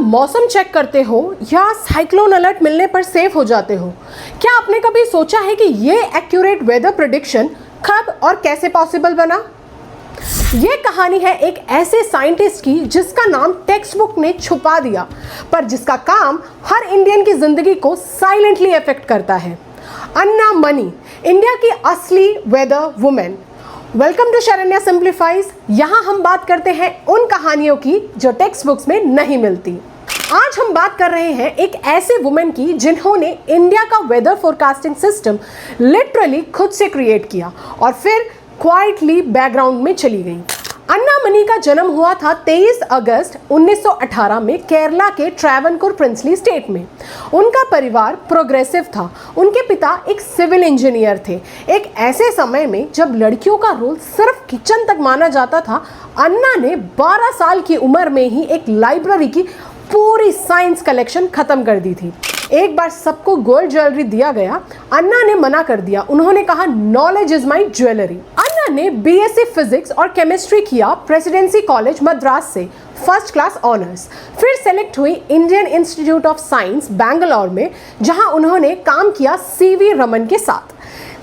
मौसम चेक करते हो या साइक्लोन अलर्ट मिलने पर सेफ हो जाते हो? क्या आपने कभी सोचा है कि ये एक्यूरेट वेदर प्रेडिक्शन कब और कैसे पॉसिबल बना? ये कहानी है एक ऐसे साइंटिस्ट की जिसका नाम टेक्स्ट बुक ने छुपा दिया, पर जिसका काम हर इंडियन की जिंदगी को साइलेंटली इफेक्ट करता है। अन्ना मनी, इंडिया की असली weather women. Welcome to Sharanya simplifies. यहाँ हम बात करते हैं उन कहानियों की जो टेक्स्ट बुक्स में नहीं मिलती। आज हम बात कर रहे हैं एक ऐसे वुमेन की जिन्होंने इंडिया का वेदर फोरकास्टिंग सिस्टम लिटरली खुद से क्रिएट किया और फिर क्वाइटली बैकग्राउंड में चली गई। अन्ना मनी का जन्म हुआ था 23 अगस्त 1918 में केरला के ट्रैवनकोर प्रिंसली स्टेट में। उनका परिवार प्रोग्रेसिव था। उनके पिता एक सिविल इंजीनियर थे। एक ऐसे समय में जब लड़कियों का रोल सिर्फ किचन तक माना जाता था, अन्ना ने 12 साल की उम्र में ही एक लाइब्रेरी की पूरी साइंस कलेक्शन खत्म कर दी थी। एक बार सबको गोल्ड ज्वेलरी दिया गया, अन्ना ने मना कर दिया। उन्होंने कहा, नॉलेज इज माई ज्वेलरी। अन्ना ने बीएससी फिजिक्स और केमिस्ट्री किया प्रेसिडेंसी कॉलेज मद्रास से, फर्स्ट क्लास ऑनर्स। फिर सेलेक्ट हुई Indian institute of science Bangalore में, जहां उन्होंने काम किया सीवी रमन के साथ।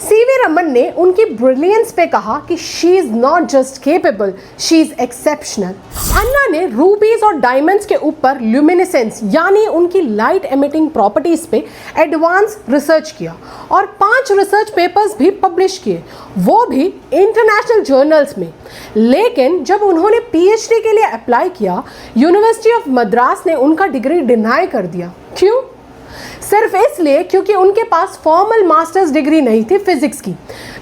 सीवी रमन ने उनकी ब्रिलियंस पे कहा कि she is not just capable, she is exceptional. Anna ने रूबीज और डायमंड्स के ऊपर ल्यूमिनेसेंस यानी उनकी लाइट एमिटिंग प्रॉपर्टीज पे एडवांस रिसर्च किया और 5 रिसर्च पेपर्स भी पब्लिश किए, वो भी इंटरनेशनल जर्नल्स में। लेकिन जब उन्होंने पीएचडी के लिए अप्लाई किया, यूनिवर्सिटी ऑफ मद्रास ने उनका डिग्री डिनाई कर दिया। क्यों? सिर्फ इसलिए क्योंकि उनके पास फॉर्मल मास्टर्स डिग्री नहीं थी फिजिक्स की।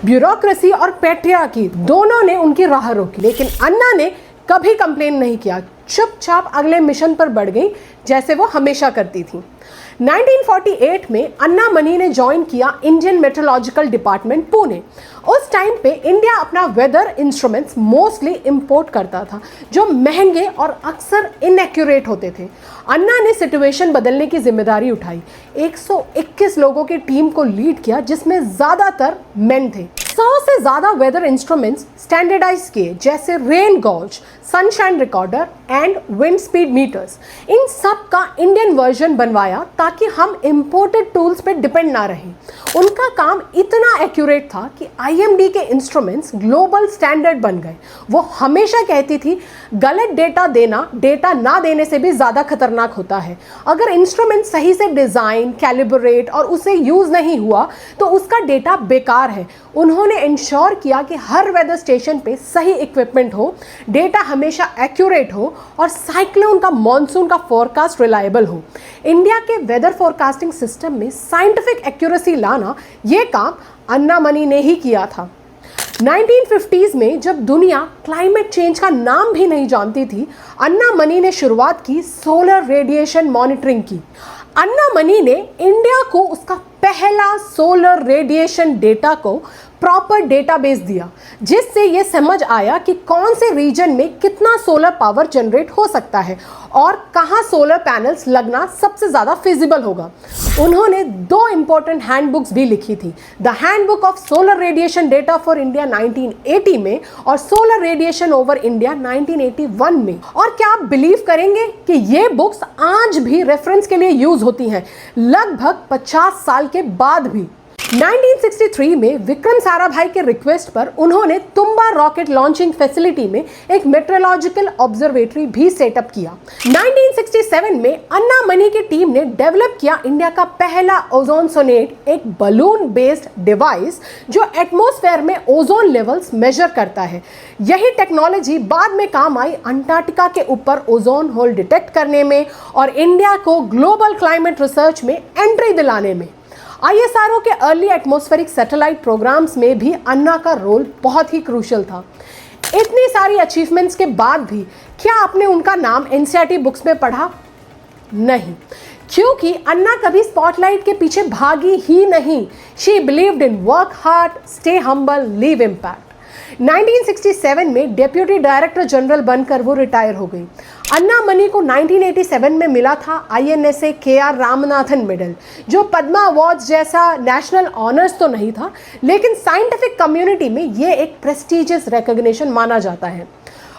ब्यूरोक्रेसी और पैट्रियार्की दोनों ने उनकी राह रोकी, लेकिन अन्ना ने कभी कंप्लेन नहीं किया। चुपचाप अगले मिशन पर बढ़ गई, जैसे वो हमेशा करती थी। 1948 में अन्ना मनी ने ज्वाइन किया इंडियन मेट्रोलॉजिकल डिपार्टमेंट पुणे। उस टाइम पे इंडिया अपना वेदर इंस्ट्रूमेंट्स मोस्टली इंपोर्ट करता था, जो महंगे और अक्सर इनएक्यूरेट होते थे। अन्ना ने सिचुएशन बदलने की जिम्मेदारी उठाई। 121 लोगों की टीम को लीड किया, जिसमें ज़्यादातर मेन थे। 100 से ज़्यादा वेदर इंस्ट्रूमेंट्स स्टैंडर्डाइज किए, जैसे rain gauge, sunshine recorder and wind speed meters. इन सब का इंडियन वर्जन बनवाया ताकि हम इंपोर्टेड टूल्स पे डिपेंड ना रहें। उनका काम इतना एक्यूरेट था कि आईएमडी के इंस्ट्रूमेंट्स ग्लोबल स्टैंडर्ड बन गए। वो हमेशा कहती थी, गलत डेटा देना डेटा ना देने से भी ज़्यादा खतरनाक होता है। अगर इंस्ट्रूमेंट सही से डिज़ाइन, कैलिब्रेट और उसे यूज़ नहीं हुआ तो उसका डेटा बेकार है। उन्होंने इंश्योर किया कि हर वेदर स्टेशन पे सही इक्विपमेंट हो, डेटा हमेशा एक्यूरेट हो और साइक्लोन का, मॉनसून का फोरकास्ट रिलायबल हो। इंडिया के वेदर फोरकास्टिंग सिस्टम में साइंटिफिक एक्यूरेसी लाना, ये काम अन्ना मनी ने ही किया था। 1950s में जब दुनिया क्लाइमेट चेंज का नाम भी नहीं जानती थी, अन्ना मनी ने शुरुआत की सोलर रेडिएशन मॉनिटरिंग की। अन्ना मनी ने इंडिया को उसका पहला सोलर रेडिएशन डेटा को प्रॉपर डेटाबेस दिया, जिससे ये समझ आया कि कौन से रीजन में कितना सोलर पावर जनरेट हो सकता है और कहाँ सोलर पैनल्स लगना सबसे ज़्यादा फिजिबल होगा। उन्होंने 2 इंपॉर्टेंट हैंडबुक्स भी लिखी थी, the handbook of solar radiation data for India 1980 में और सोलर रेडिएशन ओवर इंडिया 1981 में। और क्या आप बिलीव करेंगे कि ये बुक्स आज भी रेफरेंस के लिए यूज होती हैं, लगभग 50 साल के बाद भी। 1963 में विक्रम साराभाई के रिक्वेस्ट पर उन्होंने तुम्बा रॉकेट लॉन्चिंग फैसिलिटी में एक मेट्रोलॉजिकल ऑब्जर्वेटरी भी सेटअप किया। 1967 में अन्ना मनी की टीम ने डेवलप किया इंडिया का पहला ओजोन सोनेट, एक बलून बेस्ड डिवाइस जो एटमॉस्फेयर में ओजोन लेवल्स मेजर करता है। यही टेक्नोलॉजी बाद में काम आई अंटार्कटिका के ऊपर ओजोन होल डिटेक्ट करने में और इंडिया को ग्लोबल क्लाइमेट रिसर्च में एंट्री दिलाने में। आईएसआरओ के अर्ली एटमॉस्फेरिक सैटेलाइट प्रोग्राम्स में भी अन्ना का रोल बहुत ही क्रूशियल था। इतनी सारी अचीवमेंट्स के बाद भी क्या आपने उनका नाम एनसीईआरटी बुक्स में पढ़ा? नहीं, क्योंकि अन्ना कभी स्पॉटलाइट के पीछे भागी ही नहीं। She believed in work hard, stay humble, leave impact. 1967 में डेप्यूटी डायरेक्टर जनरल बनकर वो रिटायर हो गई। अन्ना मनी को 1987 में मिला था INSA KR रामनाथन मेडल, जो पद्मा अवार्ड्स जैसा नेशनल ऑनर्स तो नहीं था, लेकिन साइंटिफिक कम्युनिटी में ये एक प्रेस्टिजियस रिकॉग्निशन माना जाता है।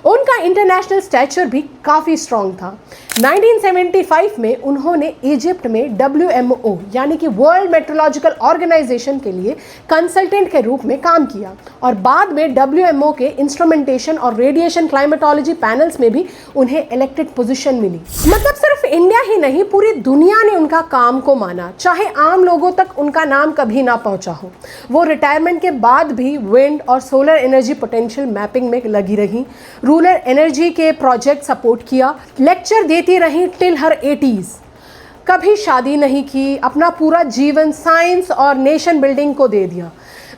उनका इंटरनेशनल स्टैचर भी काफ़ी स्ट्रॉन्ग था। 1975 में उन्होंने इजिप्ट में WMO यानी कि वर्ल्ड मेट्रोलॉजिकल ऑर्गेनाइजेशन के लिए कंसल्टेंट के रूप में काम किया और बाद में WMO के इंस्ट्रूमेंटेशन और रेडिएशन क्लाइमेटोलॉजी पैनल्स में भी उन्हें इलेक्टेड पोजीशन मिली। मतलब सिर्फ इंडिया ही नहीं, पूरी दुनिया ने उनका काम को माना, चाहे आम लोगों तक उनका नाम कभी ना पहुंचा हो। वो रिटायरमेंट के बाद भी विंड और सोलर एनर्जी पोटेंशियल मैपिंग में लगी रही, रूरल एनर्जी के प्रोजेक्ट सपोर्ट किया, लेक्चर देती रही टिल हर 80s। कभी शादी नहीं की, अपना पूरा जीवन साइंस और नेशन बिल्डिंग को दे दिया।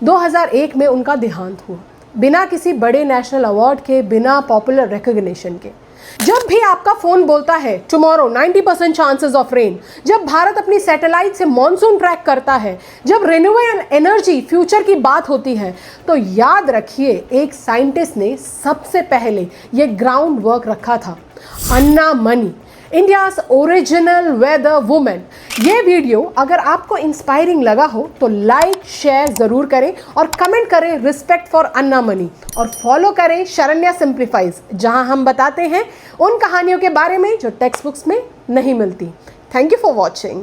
2001 में उनका देहांत हुआ, बिना किसी बड़े नेशनल अवार्ड के, बिना पॉपुलर रिकॉग्निशन के। जब भी आपका फोन बोलता है टुमारो 90% चांसेस ऑफ रेन, जब भारत अपनी सैटेलाइट से मॉनसून ट्रैक करता है, जब रिन्यूएबल एनर्जी फ्यूचर की बात होती है, तो याद रखिए एक साइंटिस्ट ने सबसे पहले ये ग्राउंड वर्क रखा था, Anna Mani, India's original weather women. ये वीडियो अगर आपको इंस्पायरिंग लगा हो तो लाइक शेयर ज़रूर करें और कमेंट करें रिस्पेक्ट फॉर अन्ना मनी, और फॉलो करें शरण्या सिंप्लीफाइज, जहां हम बताते हैं उन कहानियों के बारे में जो टेक्स्ट बुक्स में नहीं मिलती। Thank you for watching.